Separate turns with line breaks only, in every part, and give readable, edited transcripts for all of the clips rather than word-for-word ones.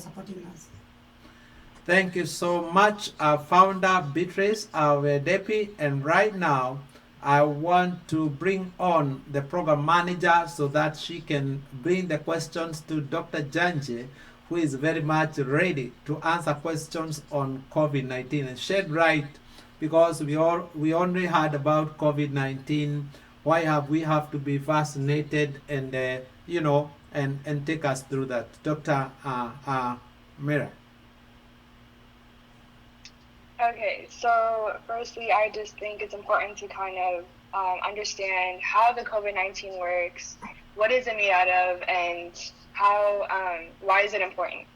supporting us.
Thank you so much, founder Beatrice, our Adyepi. And right now, I want to bring on the program manager so that she can bring the questions to Dr. Janje, who is very much ready to answer questions on COVID-19 and shed light, because we only heard about COVID-19. Why have we have to be vaccinated, and and take us through that, Dr. Mira.
Okay, so firstly, I just think it's important to kind of understand how the COVID-19 works, what is it made out of, and why is it important?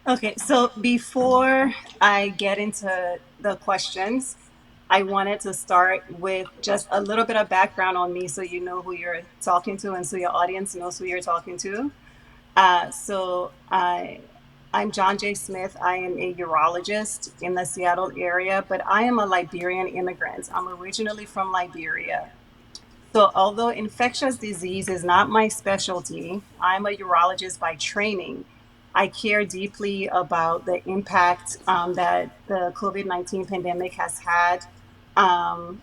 Okay, so before I get into the questions, I wanted to start with just a little bit of background on me so you know who you're talking to and so your audience knows who you're talking to. I'm John J. Smith. I am a urologist in the Seattle area, but I am a Liberian immigrant. I'm originally from Liberia. So, although infectious disease is not my specialty, I'm a urologist by training. I care deeply about the impact that the COVID-19 pandemic has had um,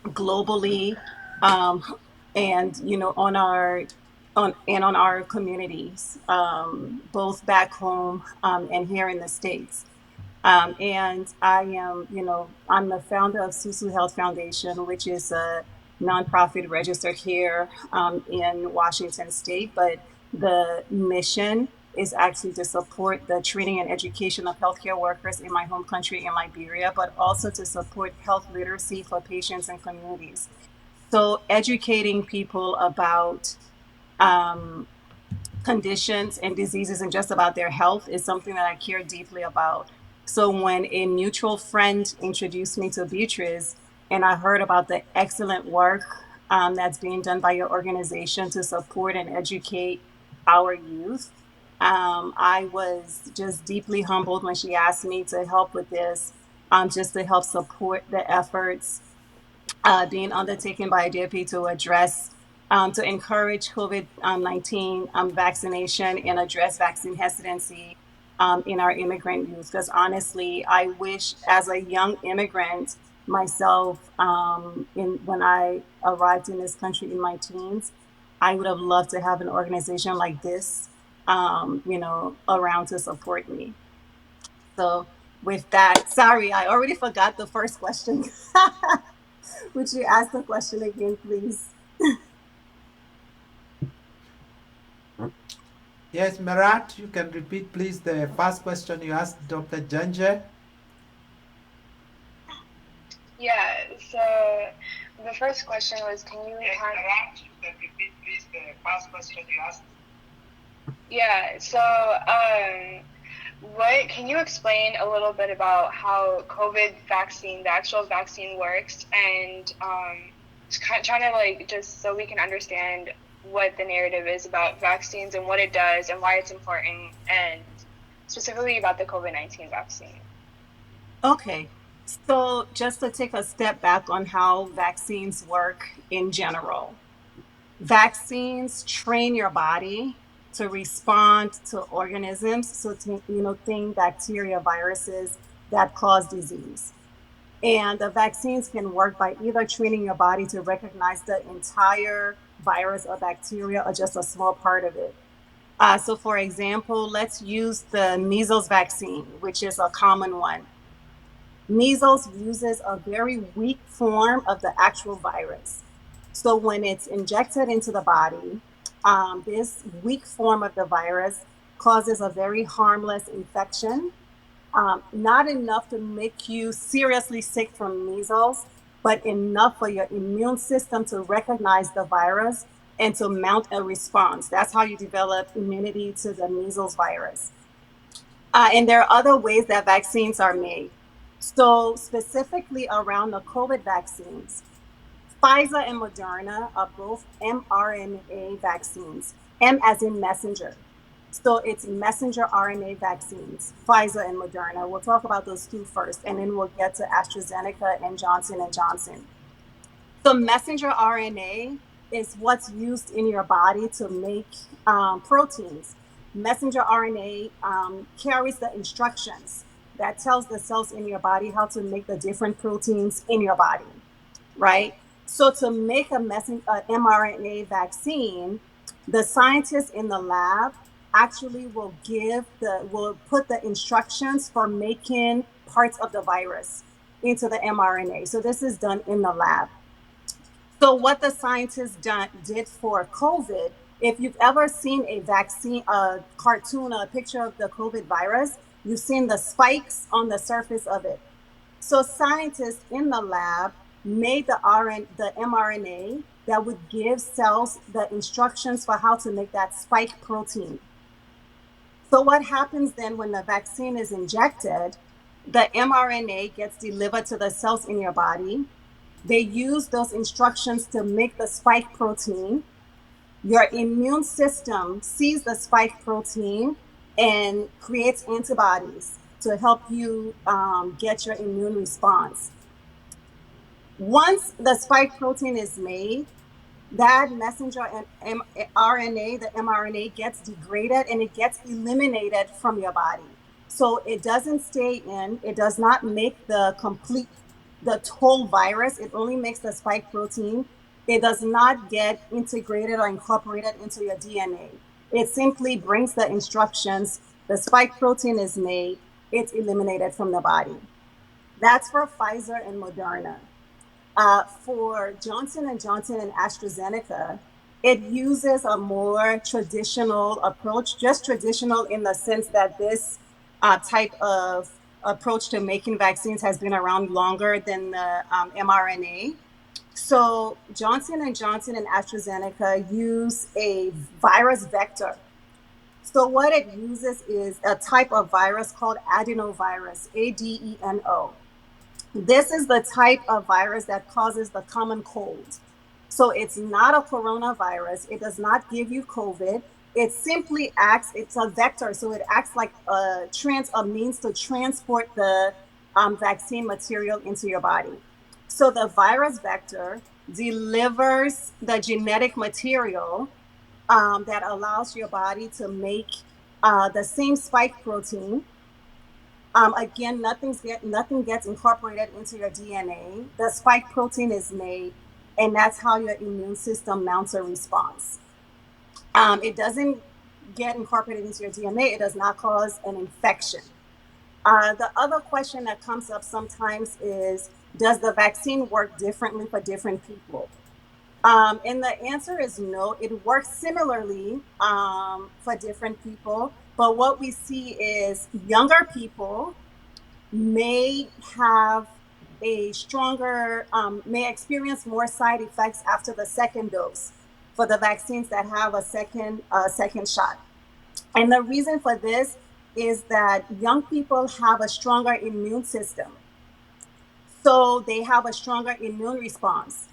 globally, um, and on our communities, both back home and here in the States. And I am, I'm the founder of Susu Health Foundation, which is a nonprofit registered here in Washington State. But the mission is actually to support the training and education of healthcare workers in my home country in Liberia, but also to support health literacy for patients and communities. So educating people about um, conditions and diseases and just about their health is something that I care deeply about. So when a mutual friend introduced me to Beatrice and I heard about the excellent work that's being done by your organization to support and educate our youth, I was just deeply humbled when she asked me to help with this, just to help support the efforts being undertaken by Adyepi to address, to encourage COVID-19 vaccination and address vaccine hesitancy in our immigrant youth. Because honestly, I wish as a young immigrant myself, when I arrived in this country in my teens, I would have loved to have an organization like this, around to support me. So with that, sorry, I already forgot the first question. Would you ask the question again, please?
Yes, Merat, you can repeat, please, the first question you asked Dr. Janje.
Yeah, so the first question was, can you
Marat, you can repeat, please, the first question you asked?
Yeah, so what can you explain a little bit about how COVID vaccine, the actual vaccine works, and trying to just so we can understand what the narrative is about vaccines and what it does and why it's important, and specifically about the COVID-19 vaccine.
Okay. So, just to take a step back on how vaccines work in general, vaccines train your body to respond to organisms, so to, things, bacteria, viruses that cause disease. And the vaccines can work by either training your body to recognize the entire virus or bacteria or just a small part of it. So, for example, let's use the measles vaccine, which is a common one. Measles uses a very weak form of the actual virus. So, when it's injected into the body, this weak form of the virus causes a very harmless infection, not enough to make you seriously sick from measles, but enough for your immune system to recognize the virus and to mount a response. That's how you develop immunity to the measles virus. And there are other ways that vaccines are made. So, specifically around the COVID vaccines, Pfizer and Moderna are both mRNA vaccines, M as in messenger. So it's messenger RNA vaccines, Pfizer and Moderna. We'll talk about those two first, and then we'll get to AstraZeneca and Johnson and Johnson. So messenger RNA is what's used in your body to make proteins. messenger RNA carries the instructions that tells the cells in your body how to make the different proteins in your body, right? So to make a mRNA vaccine, the scientists in the lab actually will put the instructions for making parts of the virus into the mRNA. So this is done in the lab. So what the scientists did for COVID, if you've ever seen a vaccine, a cartoon, a picture of the COVID virus, you've seen the spikes on the surface of it. So scientists in the lab made the mRNA that would give cells the instructions for how to make that spike protein. So what happens then when the vaccine is injected? The mRNA gets delivered to the cells in your body. They use those instructions to make the spike protein. Your immune system sees the spike protein and creates antibodies to help you get your immune response. Once the spike protein is made, that messenger RNA, the mRNA, gets degraded and it gets eliminated from your body. So it doesn't stay in, it does not make the whole virus, it only makes the spike protein. It does not get integrated or incorporated into your DNA. It simply brings the instructions, the spike protein is made, it's eliminated from the body. That's for Pfizer and Moderna. For Johnson and Johnson and AstraZeneca, it uses a more traditional approach, just traditional in the sense that this type of approach to making vaccines has been around longer than the mRNA. So Johnson and Johnson and AstraZeneca use a virus vector. So what it uses is a type of virus called adenovirus, ADENO. This is the type of virus that causes the common cold. So it's not a coronavirus. It does not give you COVID. It simply acts, it's a vector. So it acts like a means to transport the vaccine material into your body. So the virus vector delivers the genetic material that allows your body to make the same spike protein. Again, nothing gets incorporated into your DNA. The spike protein is made, and that's how your immune system mounts a response. It doesn't get incorporated into your DNA. It does not cause an infection. The other question that comes up sometimes is, does the vaccine work differently for different people? And the answer is no. It works similarly for different people. But what we see is younger people may have a stronger, may experience more side effects after the second dose for the vaccines that have a second shot. And the reason for this is that young people have a stronger immune system. So they have a stronger immune response.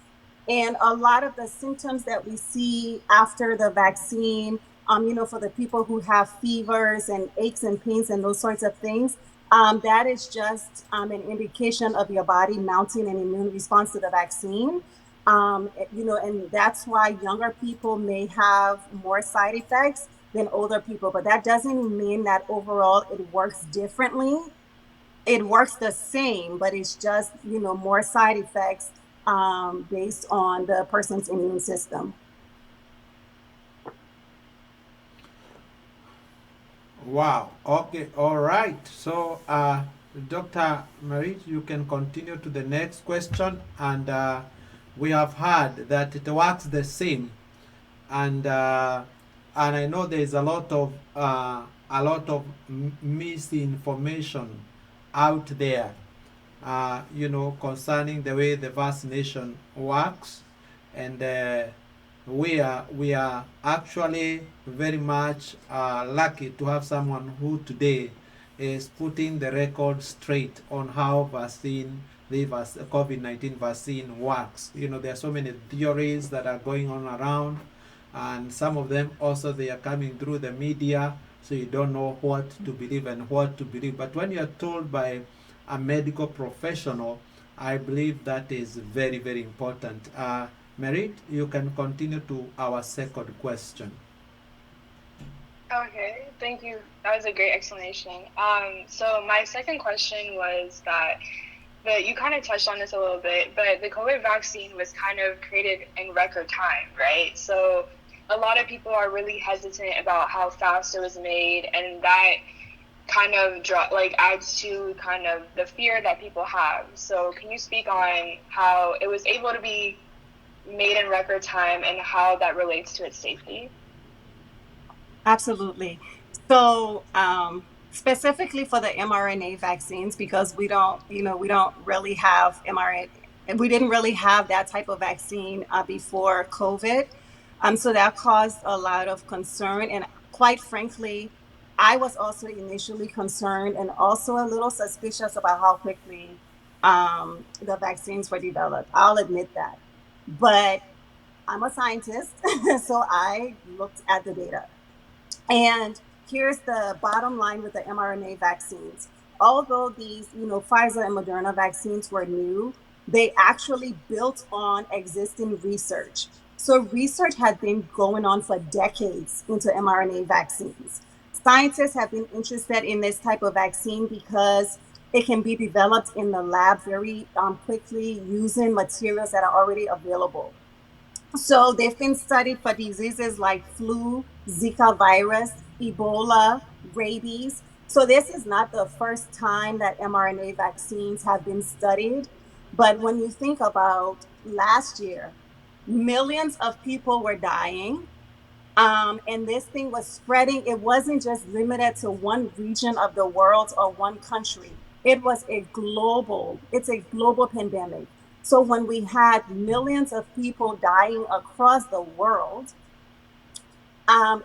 And a lot of the symptoms that we see after the vaccine, for the people who have fevers and aches and pains and those sorts of things, that is just an indication of your body mounting an immune response to the vaccine. And that's why younger people may have more side effects than older people, but that doesn't mean that overall it works differently. It works the same, but it's just, more side effects based on the person's immune system.
Wow. Okay. All right. So, Dr. Marie, you can continue to the next question. And we have heard that it works the same. And I know there is a lot of misinformation out there, concerning the way the vaccination works, and we are actually very much lucky to have someone who today is putting the record straight on how the COVID-19 vaccine works. There are so many theories that are going on around, and some of them also they are coming through the media, so you don't know what to believe and what to believe. But when you are told by a medical professional, I believe that is very, very important. Merit, you can continue to our second question.
Okay, thank you. That was a great explanation. So my second question was that you kind of touched on this a little bit, but the COVID vaccine was kind of created in record time, right? So a lot of people are really hesitant about how fast it was made, and that kind of adds to kind of the fear that people have. So can you speak on how it was able to be made in record time and how that relates to its safety?
Absolutely. So, specifically for the mRNA vaccines, because we don't really have mRNA, we didn't really have that type of vaccine before COVID. So that caused a lot of concern. And quite frankly, I was also initially concerned and also a little suspicious about how quickly the vaccines were developed. I'll admit that. But I'm a scientist, so I looked at the data. And here's the bottom line with the mRNA vaccines. Although these, Pfizer and Moderna vaccines were new, they actually built on existing research. So research had been going on for decades into mRNA vaccines. Scientists have been interested in this type of vaccine because it can be developed in the lab very quickly using materials that are already available. So they've been studied for diseases like flu, Zika virus, Ebola, rabies. So this is not the first time that mRNA vaccines have been studied. But when you think about last year, millions of people were dying, and this thing was spreading. It wasn't just limited to one region of the world or one country. It's a global pandemic. So when we had millions of people dying across the world,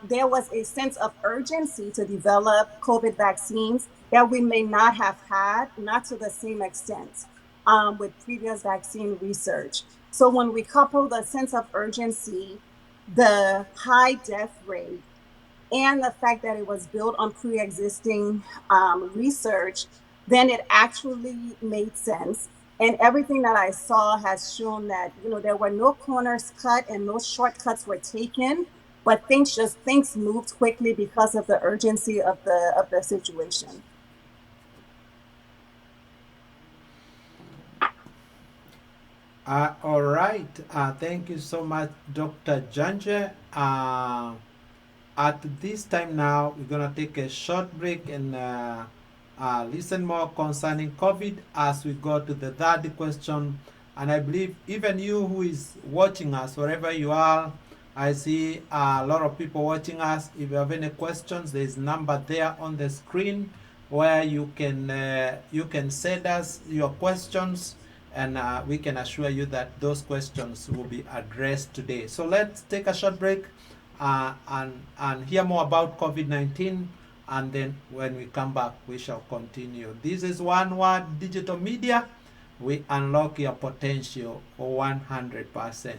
there was a sense of urgency to develop COVID vaccines that we may not have had, not to the same extent, with previous vaccine research. So when we couple the sense of urgency, the high death rate, and the fact that it was built on pre-existing research, then it actually made sense. And everything that I saw has shown that there were no corners cut and no shortcuts were taken, but things moved quickly because of the urgency of the situation.
All right. Thank you so much, Dr. Janje. At this time now, we're going to take a short break and listen more concerning COVID as we go to the third question. And I believe even you who is watching us, wherever you are, I see a lot of people watching us. If you have any questions, there is a number there on the screen where you can send us your questions, and we can assure you that those questions will be addressed today. So let's take a short break and hear more about COVID-19, and then when we come back, we shall continue. This is One Word Digital Media. We unlock your potential for 100%.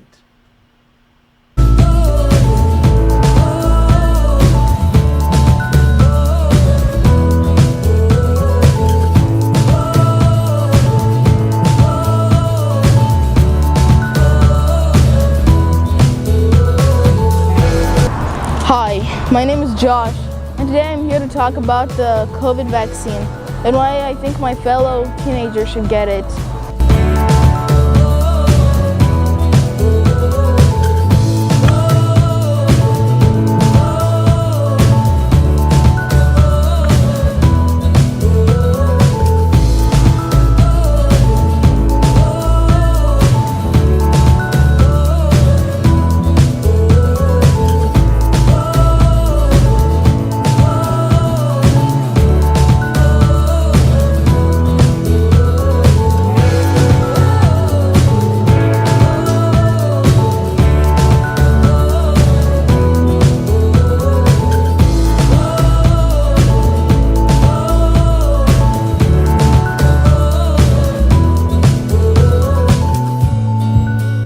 Hi, my name is Josh, and today I'm here to talk about the COVID vaccine and why I think my fellow teenagers should get it.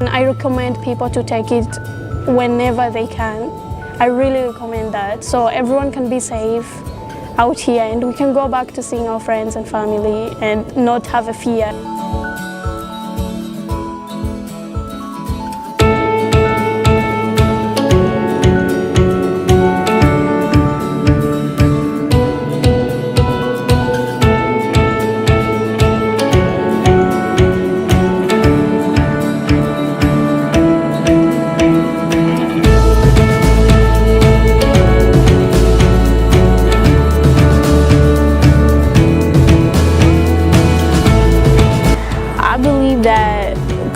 I recommend people to take it whenever they can. I really recommend that so everyone can be safe out here and we can go back to seeing our friends and family and not have a fear.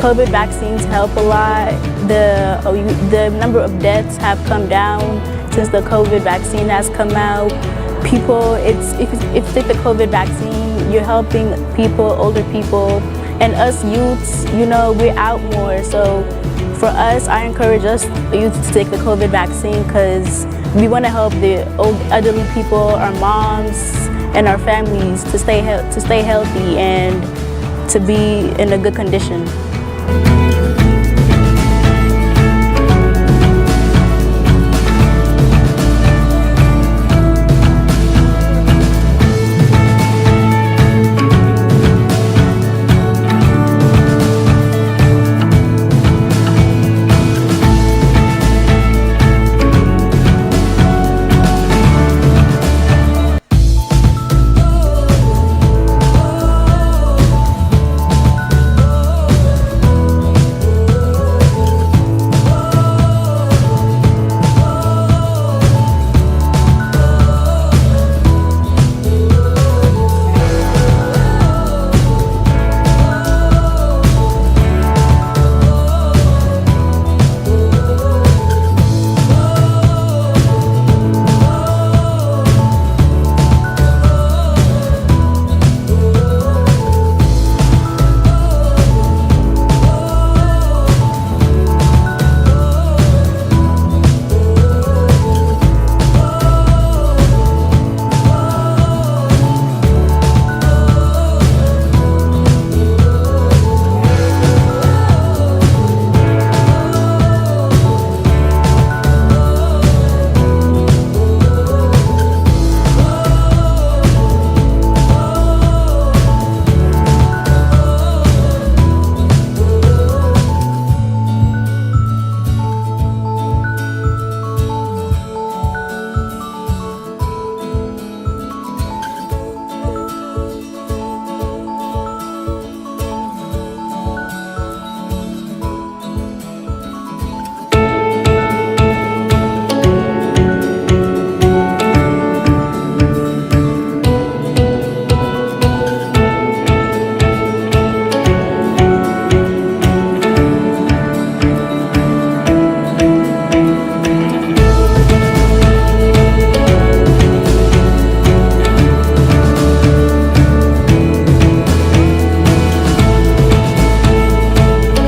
COVID vaccines help a lot. The number of deaths have come down since the COVID vaccine has come out. People, if you take the COVID vaccine, you're helping people, older people, and us youths, we're out more. So for us, I encourage us youth to take the COVID vaccine because we want to help the elderly people, our moms, and our families to stay healthy and to be in a good condition.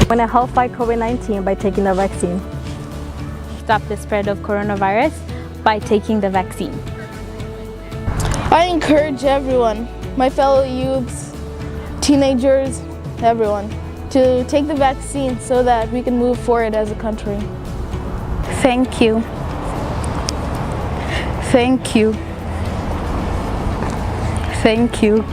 Want to help fight COVID-19 by taking the vaccine.
Stop the spread of coronavirus by taking the vaccine.
I encourage everyone, my fellow youths, teenagers, everyone, to take the vaccine so that we can move forward as a country.
Thank you. Thank you. Thank you.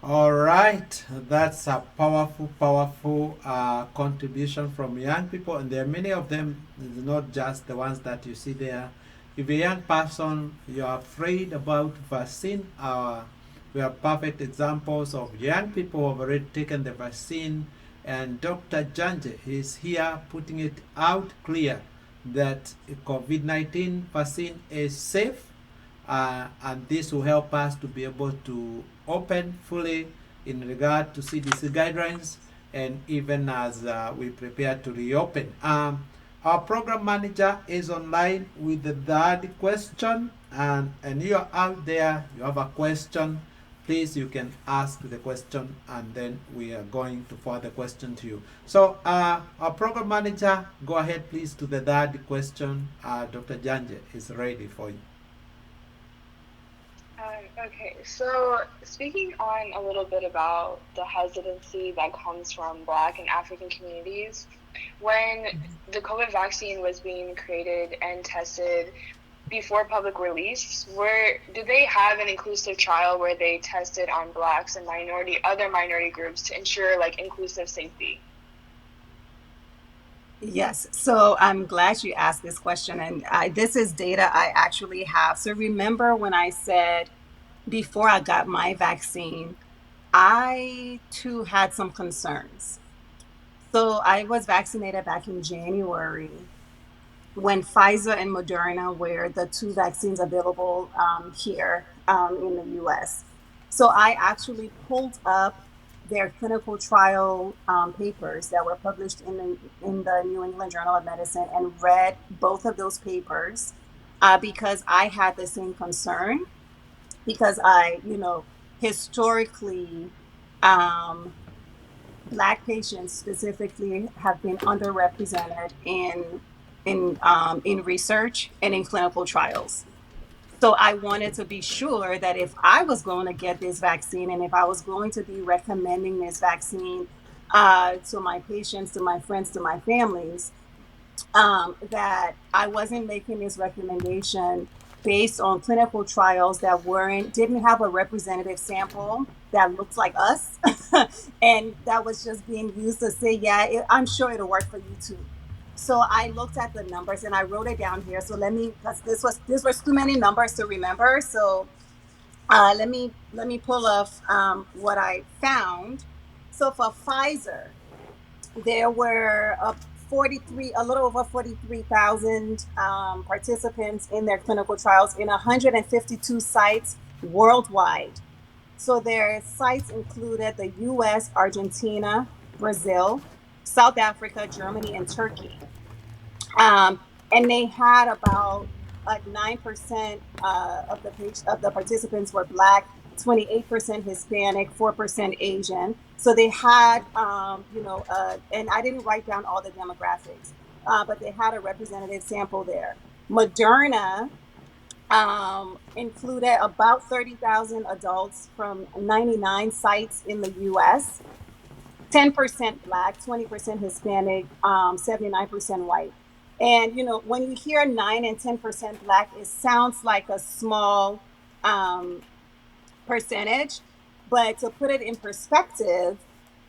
All right, that's a powerful contribution from young people, and there are many of them. It's not just the ones that you see there. If a young person you're afraid about vaccine, we have perfect examples of young people who have already taken the vaccine, and Dr. Janje is here putting it out clear that COVID-19 vaccine is safe, and this will help us to be able to open fully in regard to CDC guidelines, and even as we prepare to reopen. Our program manager is online with the third question, and you're out there, you have a question, please, you can ask the question, and then we are going to forward the question to you. So our program manager, go ahead please to the third question. Dr. Janje is ready for you.
Okay, so speaking on a little bit about the hesitancy that comes from Black and African communities, when the COVID vaccine was being created and tested, before public release, where did they have an inclusive trial where they tested on blacks and other minority groups to ensure like inclusive safety?
Yes, so I'm glad you asked this question, and this is data I actually have. So remember when I said before I got my vaccine, I too had some concerns. So I was vaccinated back in January when Pfizer and Moderna were the two vaccines available here in the US. So I actually pulled up their clinical trial papers that were published in the New England Journal of Medicine and read both of those papers because I had the same concern because historically, um, Black patients specifically have been underrepresented in research and in clinical trials. So I wanted to be sure that if I was going to get this vaccine and if I was going to be recommending this vaccine to my patients, to my friends, to my families, that I wasn't making this recommendation based on clinical trials that didn't have a representative sample that looked like us, and that was just being used to say, yeah, I'm sure it'll work for you too. So I looked at the numbers and I wrote it down here. So because this was too many numbers to remember. So let me pull off what I found. So for Pfizer, there were a little over 43,000 participants in their clinical trials in 152 sites worldwide. So their sites included the US, Argentina, Brazil, South Africa, Germany, and Turkey. Um, and they had about 9% of the participants were Black, 28% Hispanic, 4% Asian. So they had, and I didn't write down all the demographics, but they had a representative sample there. Moderna included about 30,000 adults from 99 sites in the US, 10% Black, 20% Hispanic, 79% white. And when you hear 9 and 10% Black, it sounds like a small um, percentage, but to put it in perspective,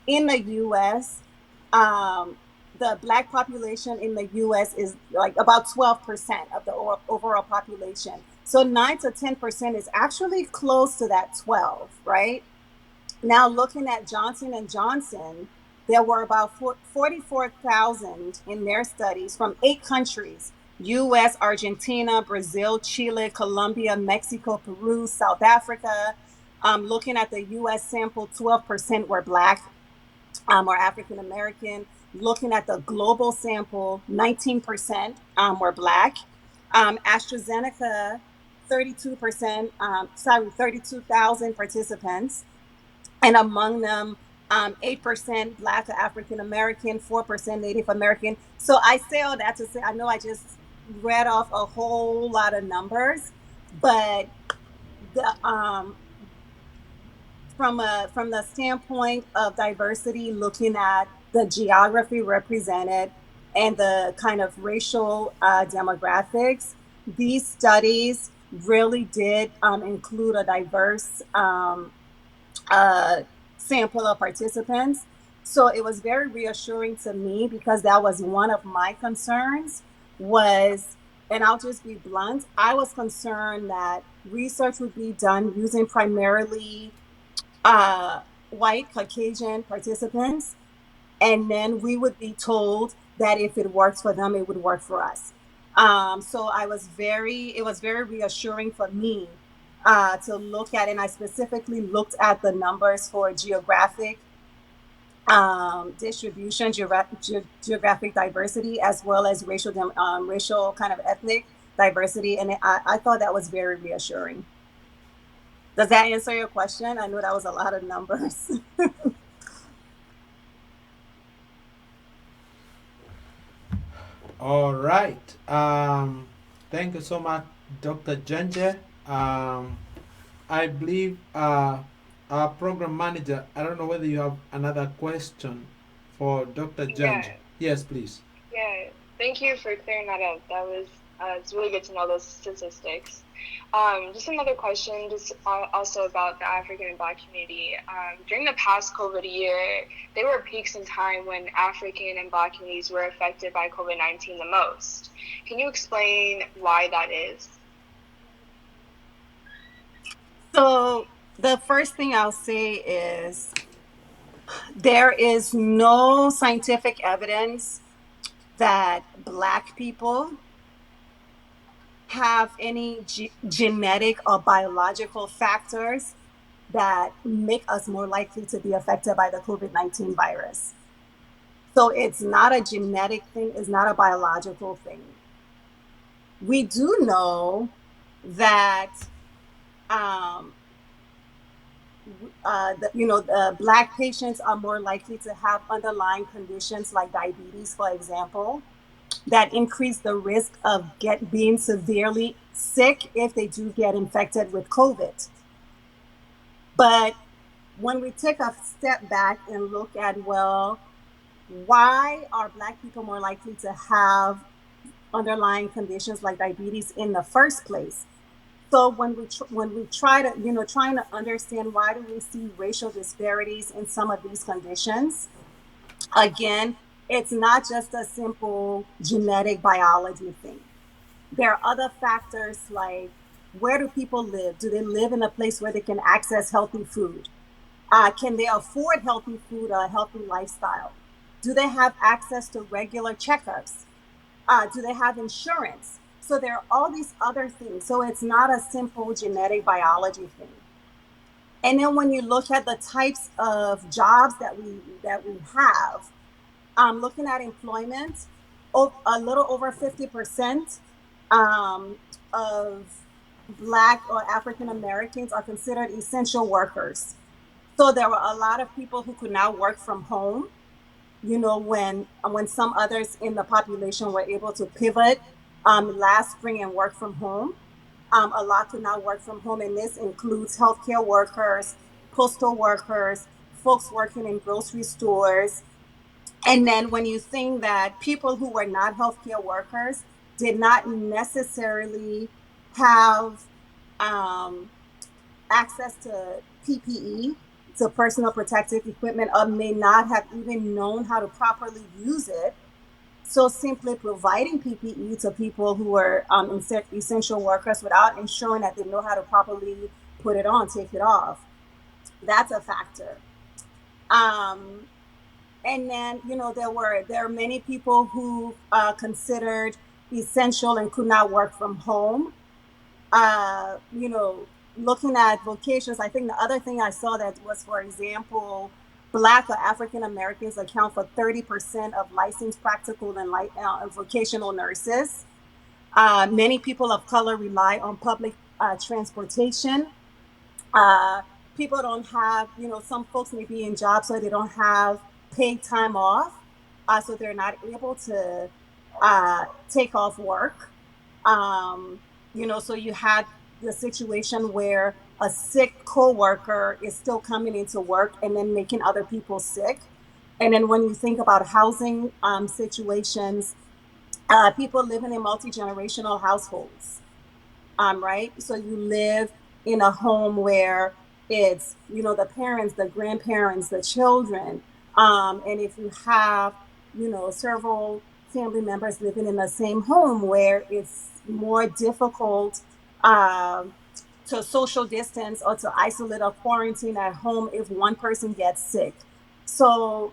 in the U.S., um, the Black population in the U.S. is like about 12% of the overall population. So 9 to 10% is actually close to that 12, right? Now, looking at Johnson and Johnson, there were about 44,000 in their studies from 8 countries: US, Argentina, Brazil, Chile, Colombia, Mexico, Peru, South Africa. Looking at the US sample, 12% were Black or African American. Looking at the global sample, 19% were Black. AstraZeneca, 32%, 32,000 participants, and among them, 8% Black or African American, 4% Native American. So I say all that to say, I know I just read off a whole lot of numbers, but the from the standpoint of diversity, looking at the geography represented and the kind of racial demographics, these studies really did include a diverse uh, sample of participants. So it was very reassuring to me because that was one of my concerns was, and I'll just be blunt, I was concerned that research would be done using primarily uh, white Caucasian participants, and then we would be told that if it works for them, it would work for us. So it was very reassuring for me to look at, and I specifically looked at the numbers for geographic distribution, geographic diversity, as well as racial kind of ethnic diversity, and I thought that was very reassuring. Does that answer your question? I know that was a lot of numbers.
All right. Thank you so much, Dr. Jenje. I believe our program manager, I don't know whether you have another question for Dr. Jenje.
Yeah,
Yes, please.
yeah. Thank you for clearing that up. That was It's really good to know those statistics. Just another question, just also about the African and Black community. During the past COVID year, there were peaks in time when African and Black communities were affected by COVID-19 the most. Can you explain why that is?
So the first thing I'll say is there is no scientific evidence that Black people have any genetic or biological factors that make us more likely to be affected by the COVID-19 virus. So it's not a genetic thing, it's not a biological thing. We do know that the Black patients are more likely to have underlying conditions like diabetes, for example, that increase the risk of being severely sick if they do get infected with COVID. But when we take a step back and look at, well, why are Black people more likely to have underlying conditions like diabetes in the first place? So when we try to, trying to understand why do we see racial disparities in some of these conditions, again, it's not just a simple genetic biology thing. There are other factors like where do people live? Do they live in a place where they can access healthy food? Can they afford healthy food or a healthy lifestyle? Do they have access to regular checkups? Do they have insurance? So there are all these other things. So it's not a simple genetic biology thing. And then when you look at the types of jobs that we have, looking at employment, a little over 50% of Black or African Americans are considered essential workers. So there were a lot of people who could now work from home. When some others in the population were able to pivot last spring and work from home, a lot could now work from home, and this includes healthcare workers, postal workers, folks working in grocery stores. And then when you think that people who were not healthcare workers did not necessarily have access to PPE, to personal protective equipment, or may not have even known how to properly use it. So simply providing PPE to people who are essential workers without ensuring that they know how to properly put it on, take it off, that's a factor. And then, there are many people who considered essential and could not work from home. uh, you know, Looking at vocations, I think the other thing I saw that was, for example, Black or African Americans account for 30% of licensed practical and vocational nurses. Many people of color rely on public transportation. Uh, People don't have, some folks may be in jobs so they don't have paid time off. So they're not able to take off work. Um, so you had the situation where a sick coworker is still coming into work and then making other people sick. And then when you think about housing situations, people living in multi-generational households, right? So you live in a home where it's, the parents, the grandparents, the children. And if you have, several family members living in the same home where it's more difficult to social distance or to isolate or quarantine at home if one person gets sick. So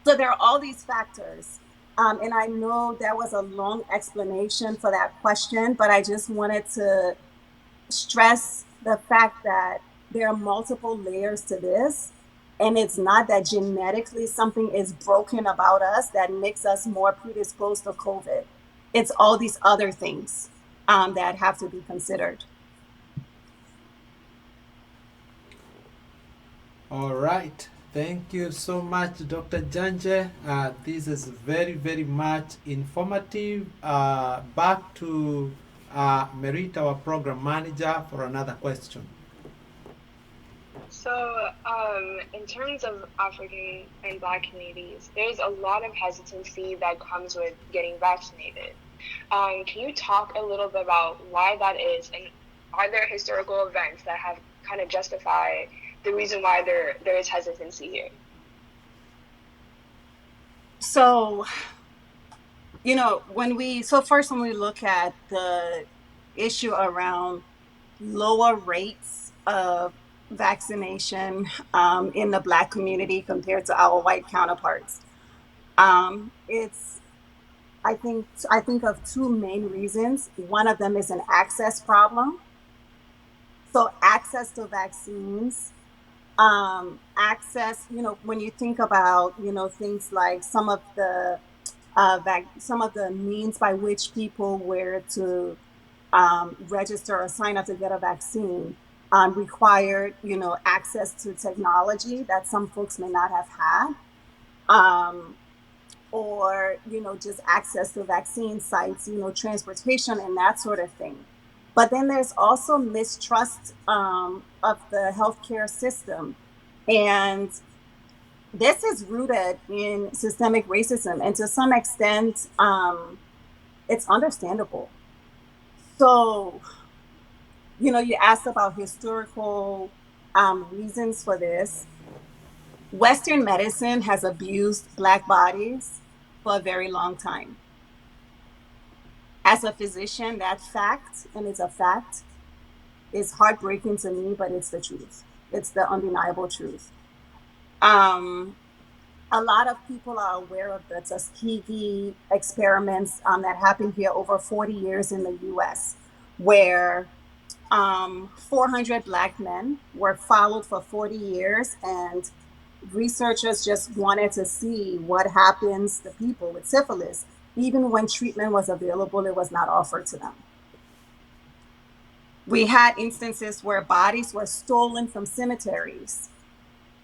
there are all these factors. And I know that was a long explanation for that question, but I just wanted to stress the fact that there are multiple layers to this. And it's not that genetically something is broken about us that makes us more predisposed to COVID. It's all these other things that have to be considered.
All right. Thank you so much, Dr. Janje. This is very, very much informative. Back to Merit, our program manager, for another question.
So, in terms of African and Black communities, there's a lot of hesitancy that comes with getting vaccinated. Can you talk a little bit about why that is, and are there historical events that have kind of justify the reason why there is hesitancy here?
So, first, when we look at the issue around lower rates of vaccination in the Black community compared to our white counterparts, it's I think of two main reasons. One of them is an access problem. So access to vaccines, access, when you think about, things like some of the means by which people were to register or sign up to get a vaccine required, access to technology that some folks may not have had. Or just access to vaccine sites, transportation and that sort of thing. But then there's also mistrust of the healthcare system, and this is rooted in systemic racism, and to some extent it's understandable. So you asked about historical reasons for this. Western medicine has abused Black bodies for a very long time. As a physician, that fact, and it's a fact, is heartbreaking to me, but it's the truth. It's the undeniable truth. Um, a lot of people are aware of the Tuskegee experiments that happened here over 40 years in the US, where 400 Black men were followed for 40 years, and researchers just wanted to see what happens to people with syphilis. Even when treatment was available, it was not offered to them. We had instances where bodies were stolen from cemeteries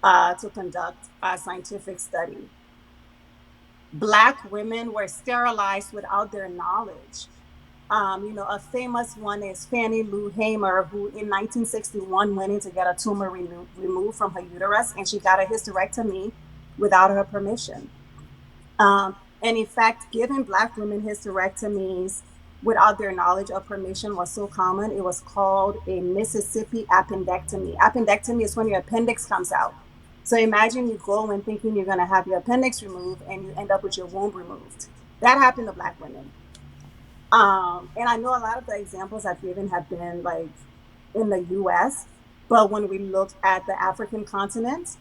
to conduct a scientific study. Black women were sterilized without their knowledge. A famous one is Fannie Lou Hamer, who in 1961 went in to get a tumor removed from her uterus, and she got a hysterectomy without her permission. And in fact, giving Black women hysterectomies without their knowledge or permission was so common, it was called a Mississippi appendectomy. Appendectomy is when your appendix comes out. So imagine you go in thinking you're going to have your appendix removed and you end up with your womb removed. That happened to Black women. And I know a lot of the examples I've given have been like in the US, but when we look at the African continent,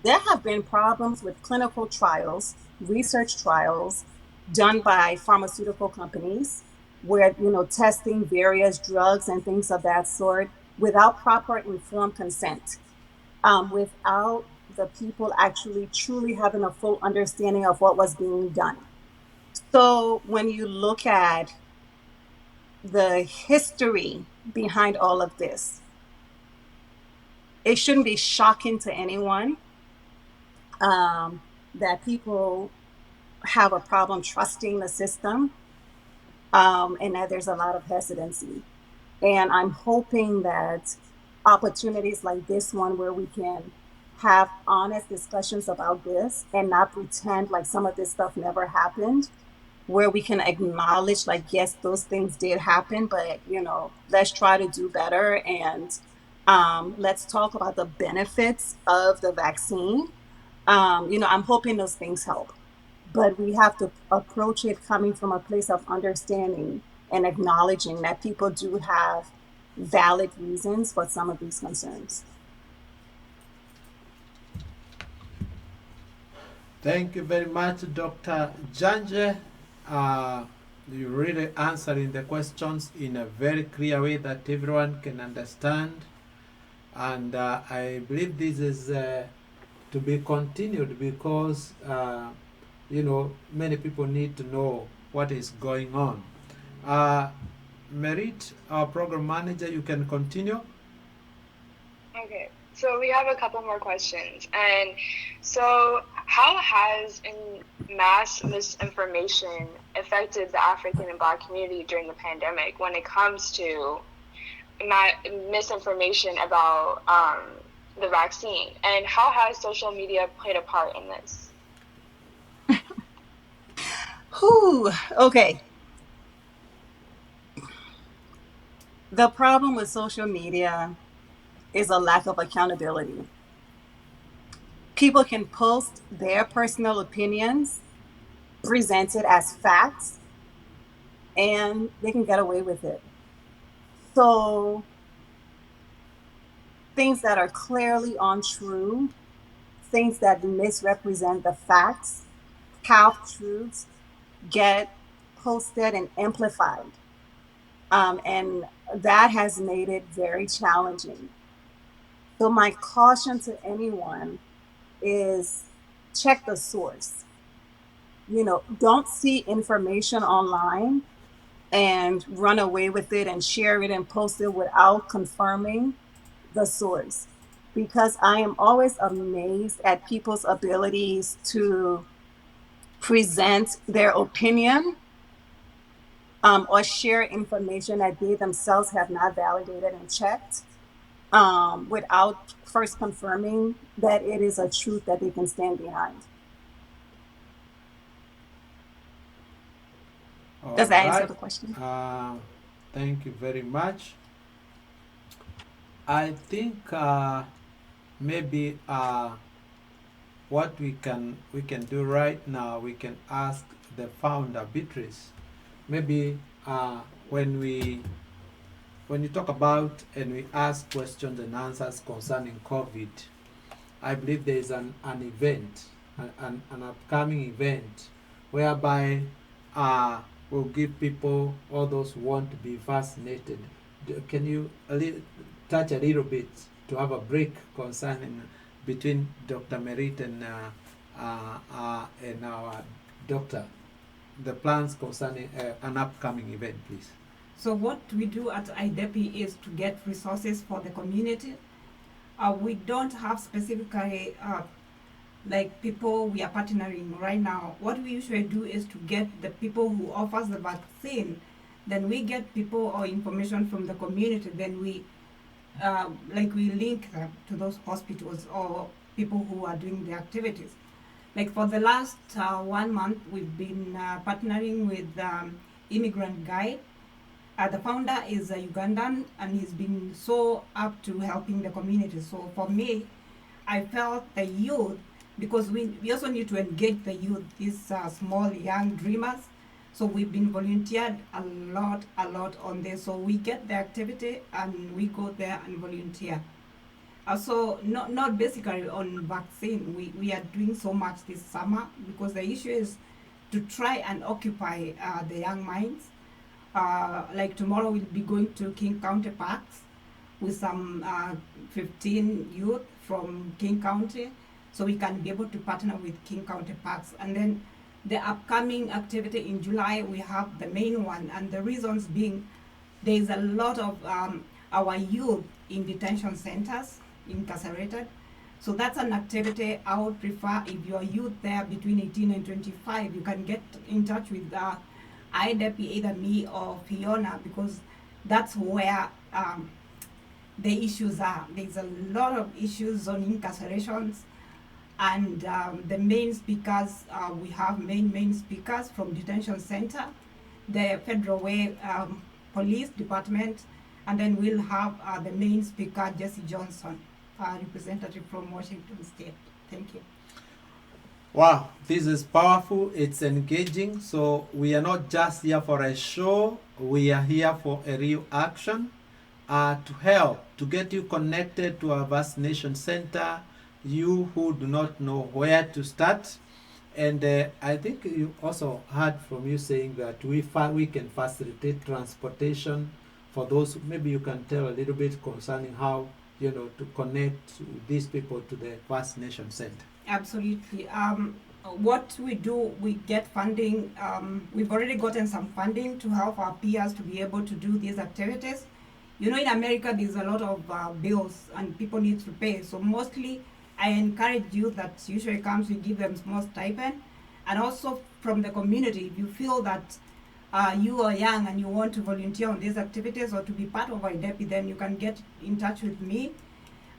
there have been problems with clinical trials, research trials done by pharmaceutical companies where, testing various drugs and things of that sort without proper informed consent, without the people actually truly having a full understanding of what was being done. So when you look at the history behind all of this, it shouldn't be shocking to anyone that people have a problem trusting the system, and that there's a lot of hesitancy. And I'm hoping that opportunities like this one, where we can have honest discussions about this and not pretend like some of this stuff never happened, where we can acknowledge, like, yes, those things did happen, but, let's try to do better. And let's talk about the benefits of the vaccine. I'm hoping those things help, but we have to approach it coming from a place of understanding and acknowledging that people do have valid reasons for some of these concerns.
Thank you very much, Dr. Janje. You really answering the questions in a very clear way that everyone can understand. And I believe this is to be continued because, many people need to know what is going on. Merit, our program manager, you can continue.
Okay, so we have a couple more questions. And so how has mass misinformation affected the African and Black community during the pandemic when it comes to misinformation about the vaccine? And how has social media played a part in this?
Okay. The problem with social media is a lack of accountability. People can post their personal opinions, present it as facts, and they can get away with it. So things that are clearly untrue, things that misrepresent the facts, half truths get posted and amplified. And that has made it very challenging. So, my caution to anyone is check the source. Don't see information online and run away with it and share it and post it without confirming the source. Because I am always amazed at people's abilities to present their opinion or share information that they themselves have not validated and checked without first confirming that it is a truth that they can stand behind.
All
Does that answer
right.
the question?
Thank you very much. I think maybe what we can do right now, we can ask the founder Beatrice. Maybe when you talk about and we ask questions and answers concerning COVID, I believe there is an event, an upcoming event, whereby we'll give people, all those who want to be vaccinated. Can you touch a little bit to have a break concerning between Dr. Merit and our doctor, the plans concerning an upcoming event, please?
So what we do at Adyepi is to get resources for the community. We don't have specifically like people we are partnering right now. What we usually do is to get the people who offers the vaccine. Then we get people or information from the community. Then we we link them to those hospitals or people who are doing the activities. Like for the last 1 month, we've been partnering with Immigrant Guide. The founder is a Ugandan, and he's been so up to helping the community. So for me, I felt the youth, because we also need to engage the youth, these small young dreamers. So we've been volunteered a lot on this. So we get the activity and we go there and volunteer. So not basically on vaccine. We are doing so much this summer because the issue is to try and occupy the young minds. Like tomorrow we'll be going to King County Parks with some 15 youth from King County, so we can be able to partner with King County Parks. And then the upcoming activity in July, we have the main one, and the reasons being there is a lot of our youth in detention centers incarcerated. So that's an activity I would prefer. If you're youth there between 18 and 25, you can get in touch with Adyepi, either me or Fiona, because that's where the issues are. There's a lot of issues on incarcerations, and the main speakers, we have main speakers from detention center, the Federal Way Police Department, and then we'll have the main speaker, Jesse Johnson, representative from Washington State. Thank you.
Wow, this is powerful. It's engaging. So we are not just here for a show. We are here for a real action to help, to get you connected to our vaccination center, you who do not know where to start. And I think you also heard from you saying that we can facilitate transportation for those. Maybe you can tell a little bit concerning how, to connect these people to the vaccination center.
Absolutely. What we do, we get funding. We've already gotten some funding to help our peers to be able to do these activities. In America, there's a lot of bills and people need to pay. So mostly, I encourage youth that usually comes, we give them small stipend. And also from the community, if you feel that you are young and you want to volunteer on these activities or to be part of Adyepi, then you can get in touch with me.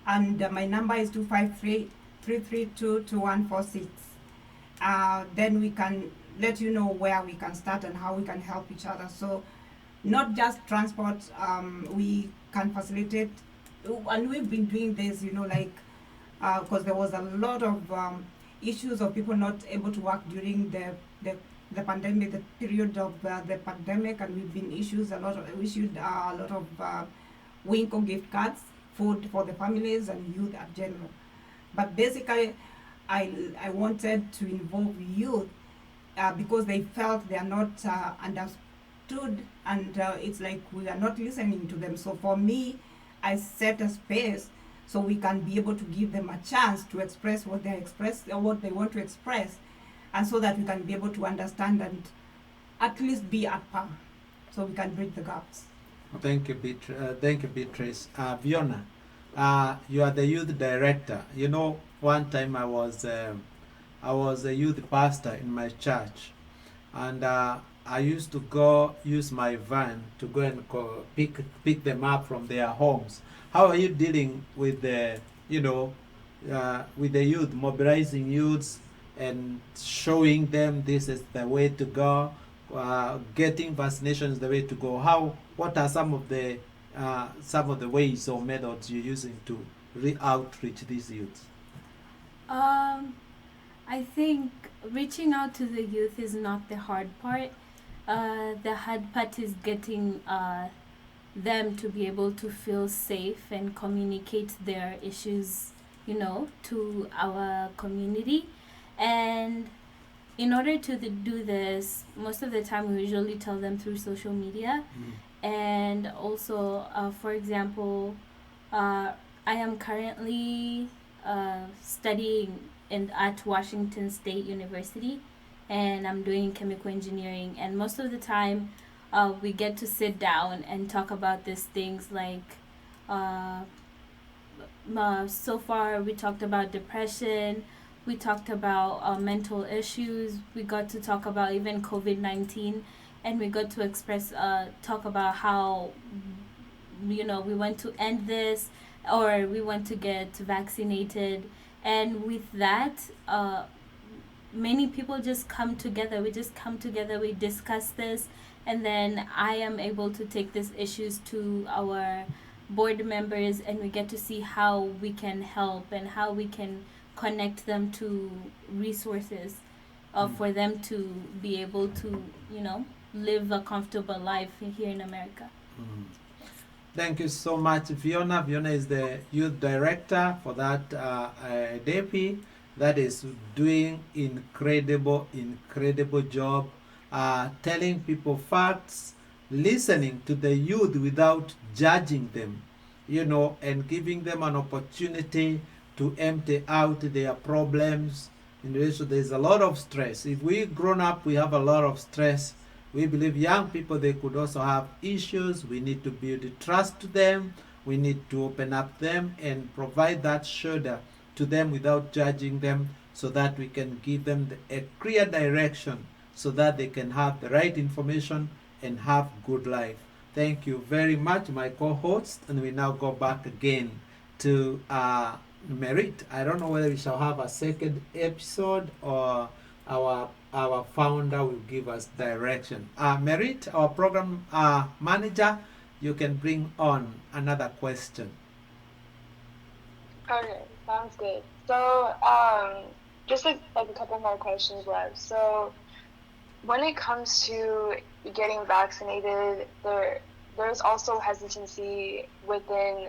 And my number is 253-332-2146. Then we can let you know where we can start and how we can help each other. So not just transport. We can facilitate, and we've been doing this, like, because there was a lot of issues of people not able to work during the pandemic, the period of the pandemic, and we've been issued a lot of Winco gift cards, food for the families and youth at general. But basically, I wanted to involve youth because they felt they are not understood, and it's like we are not listening to them. So for me, I set a space so we can be able to give them a chance to express what they express or what they want to express, and so that we can be able to understand and at least be at par, so we can bridge the gaps.
Thank you, thank you, Beatrice. Fiona, you are the youth director. You know, one time I was a youth pastor in my church, and I used to go use my van to go and pick them up from their homes. How are you dealing with the with the youth, mobilizing youths and showing them this is the way to go? Getting vaccination is the way to go. How? What are some of the ways or methods you're using to outreach these youths?
Um, I think reaching out to the youth is not the hard part. The hard part is getting them to be able to feel safe and communicate their issues, to our community. And in order to do this, most of the time we usually tell them through social media. And also, for example, uh, I am currently studying at Washington State University, and I'm doing chemical engineering. And most of the time, we get to sit down and talk about these things like uh, so far we talked about depression, we talked about mental issues, we got to talk about even COVID-19, and we got to talk about how we want to end this, or we want to get vaccinated. And with that, many people just come together. We just come together, we discuss this, and then I am able to take these issues to our board members, and we get to see how we can help and how we can connect them to resources for them to be able to, live a comfortable life here in America.
Mm. Thank you so much, Fiona. Fiona is the youth director for that Adyepi that is doing incredible job, telling people facts, listening to the youth without judging them, and giving them an opportunity to empty out their problems. In relation, there's a lot of stress. If we grown up, we have a lot of stress. We believe young people, they could also have issues. We need to build trust to them. We need to open up them and provide that shoulder to them without judging them, so that we can give them a clear direction so that they can have the right information and have good life. Thank you very much, my co-host. And we now go back again to Merit. I don't know whether we shall have a second episode or our founder will give us direction. Merit, our program manager, you can bring on another question.
Okay, sounds good. So, just like a couple more questions left. So, when it comes to getting vaccinated, there's also hesitancy within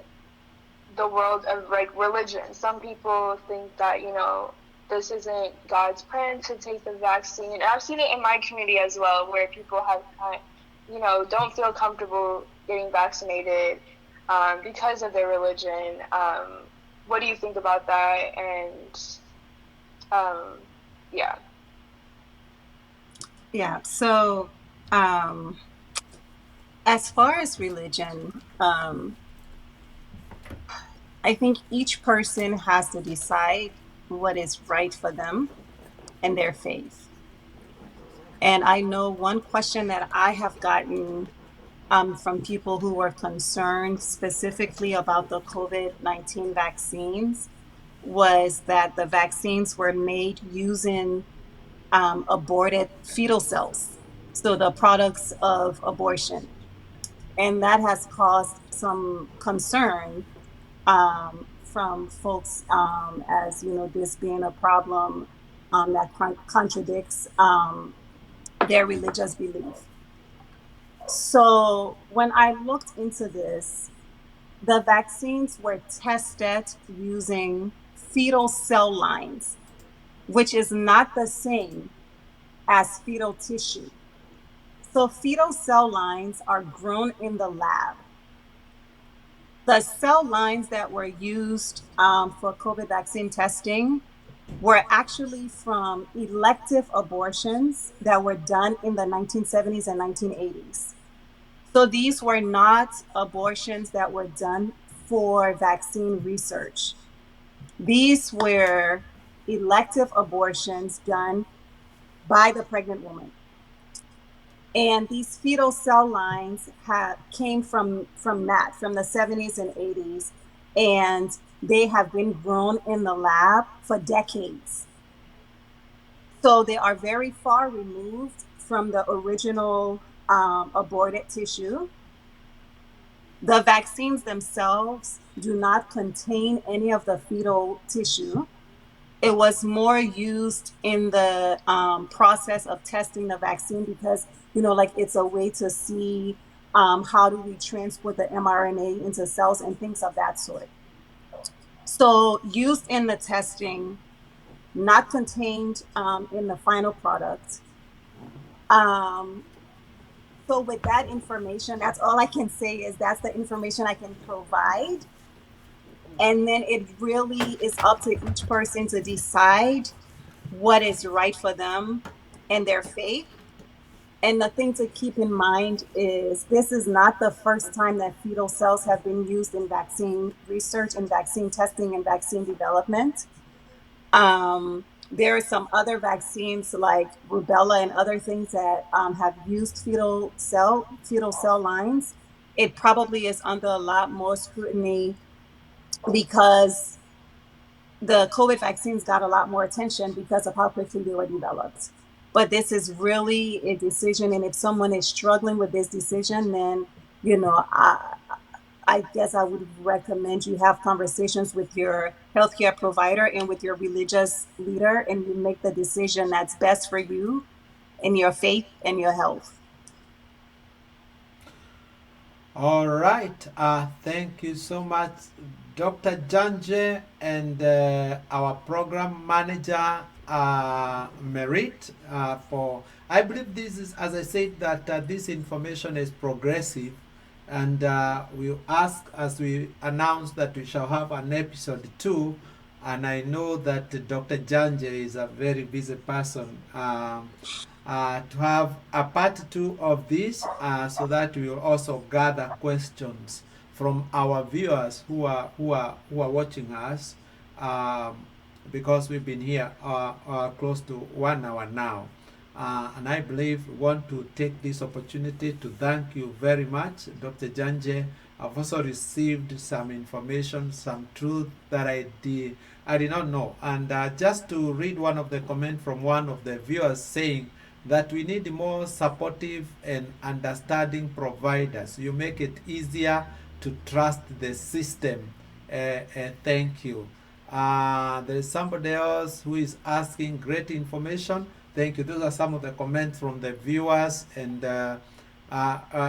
the world of like religion. Some people think that this isn't God's plan to take the vaccine. And I've seen it in my community as well, where people have don't feel comfortable getting vaccinated because of their religion. What do you think about that? And yeah.
Yeah. So, as far as religion, I think each person has to decide what is right for them and their faith. And I know one question that I have gotten from people who were concerned specifically about the COVID-19 vaccines was that the vaccines were made using aborted fetal cells, so the products of abortion. and that has caused some concern from folks, as you know, this being a problem that contradicts their religious belief. So when I looked into this, the vaccines were tested using fetal cell lines, which is not the same as fetal tissue. So fetal cell lines are grown in the lab. The cell lines that were used for COVID vaccine testing were actually from elective abortions that were done in the 1970s and 1980s. So these were not abortions that were done for vaccine research. These were elective abortions done by the pregnant woman. And these fetal cell lines came from that, from the 70s and 80s, and they have been grown in the lab for decades. So they are very far removed from the original aborted tissue. The vaccines themselves do not contain any of the fetal tissue. It was more used in the process of testing the vaccine because, you know, like it's a way to see how do we transport the mRNA into cells and things of that sort. So used in the testing, not contained in the final product. So with that information, that's all I can say is that's the information I can provide. And then it really is up to each person to decide what is right for them and their faith. And the thing to keep in mind is this is not the first time that fetal cells have been used in vaccine research and vaccine testing and vaccine development. There are some other vaccines like rubella and other things that have used fetal cell lines. It probably is under a lot more scrutiny because the COVID vaccines got a lot more attention because of how quickly they were developed. But this is really a decision, and if someone is struggling with this decision, then you know, I guess I would recommend you have conversations with your healthcare provider and with your religious leader, and you make the decision that's best for you and your faith and your health.
All right. Thank you so much, Dr. Janje, and our program manager, Merit, for. I believe this is, as I said, that this information is progressive, and we ask as we announce that we shall have an episode 2, and I know that Dr. Janje is a very busy person. To have a part 2 of this, so that we will also gather questions from our viewers who are watching us, because we've been here close to 1 hour now, and I believe we want to take this opportunity to thank you very much, Dr. Janje. I've also received some information, some truth that I did not know, and just to read one of the comments from one of the viewers saying that we need more supportive and understanding providers. You make it easier to trust the system. Thank you. There is somebody else who is asking great information. Thank you. Those are some of the comments from the viewers. And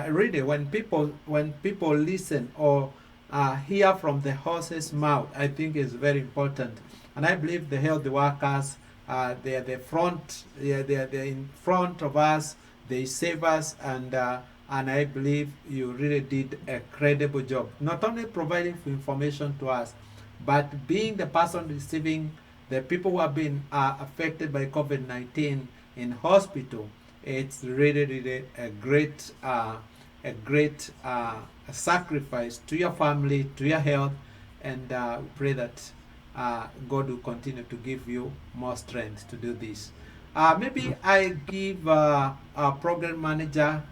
really, when people listen or hear from the horse's mouth, I think is very important. And I believe the health workers, they are the front. They're in front of us. They save us, and I believe you really did a credible job. Not only providing information to us, but being the person receiving the people who have been affected by COVID-19 in hospital. It's really a great sacrifice to your family, to your health, and we pray that God will continue to give you more strength to do this. Maybe I give our program manager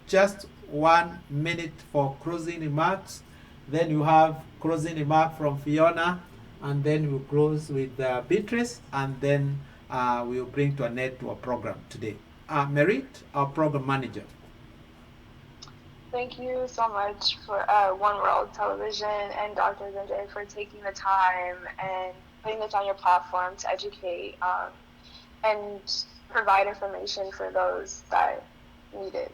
just 1 minute for closing remarks. Then you have closing remark from Fiona, and then we'll close with Beatrice, and then we'll bring to an end to our program today. Merit, our program manager.
Thank you so much for One World Television and Dr. Zenjay for taking the time and putting this on your platform to educate and provide information for those that need it.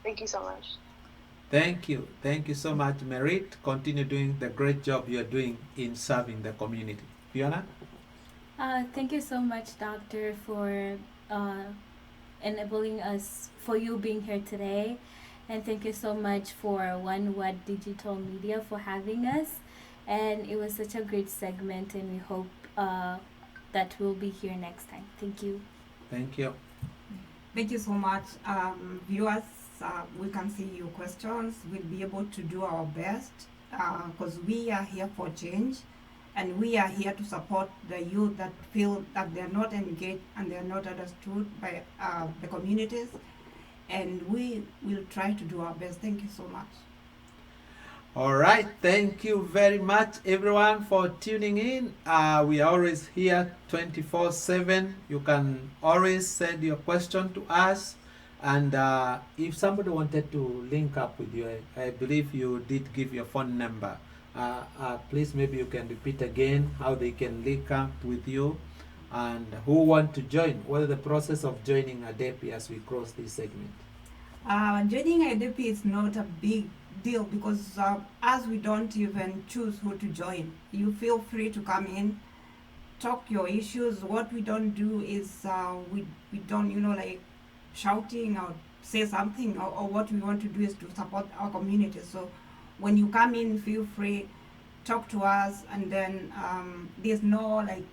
Thank you so much.
Thank you. Thank you so much, Merit. Continue doing the great job you're doing in serving the community. Fiona?
Thank you so much, Doctor, for enabling us, for you being here today. And thank you so much for One Word Digital Media for having us. And it was such a great segment, and we hope that we'll be here next time. Thank you.
Thank you.
Thank you so much. Viewers, we can see your questions. We'll be able to do our best because we are here for change, and we are here to support the youth that feel that they're not engaged and they're not understood by the communities. And we will try to do our best. Thank you so much.
All right. Thank you very much, everyone, for tuning in. We are always here 24/7. You can always send your question to us. And if somebody wanted to link up with you, I believe you did give your phone number. Please, maybe you can repeat again how they can link up with you and who want to join. What is the process of joining Adyepi as we close this segment?
Joining Adyepi is not a big deal because as we don't even choose who to join, you feel free to come in, talk your issues. What we don't do is we don't, like shouting or say something, or what we want to do is to support our community. So when you come in, feel free, talk to us, and then there's no like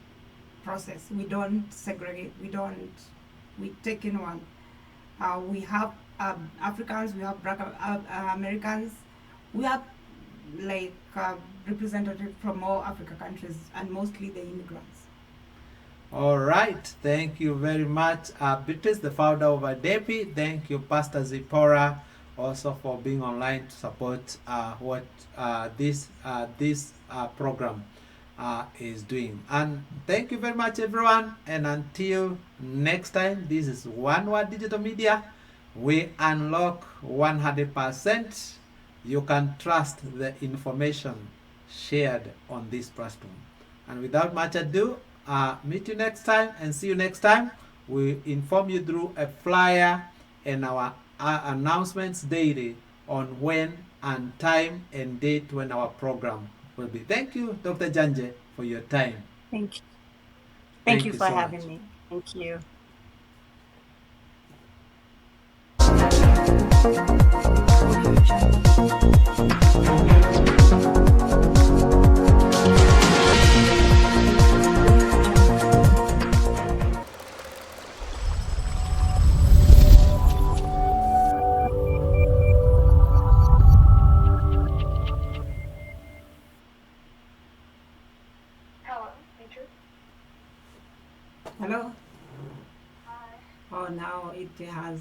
process. We don't segregate. We take in one. We have Africans, we have Black Americans, we have like representatives from all Africa countries, and mostly the immigrants.
All right. Thank you very much, Beatrice, the founder of Adyepi. Thank you, Pastor Zipporah, also for being online to support what this program is doing. And thank you very much, everyone. And until next time, this is One Word Digital Media. We unlock 100%. You can trust the information shared on this platform. And without much ado, meet you next time and see you next time. We inform you through a flyer and our announcements daily on when and time and date when our program will be. Thank you, Dr. Janje, for your time.
Thank you. Thank you for
so
having
much.
me. Thank you.
Hello, Beatrice.
Hello.
Hi.
Oh, now it has,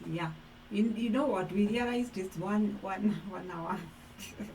yeah. You know what? We realized it's one hour.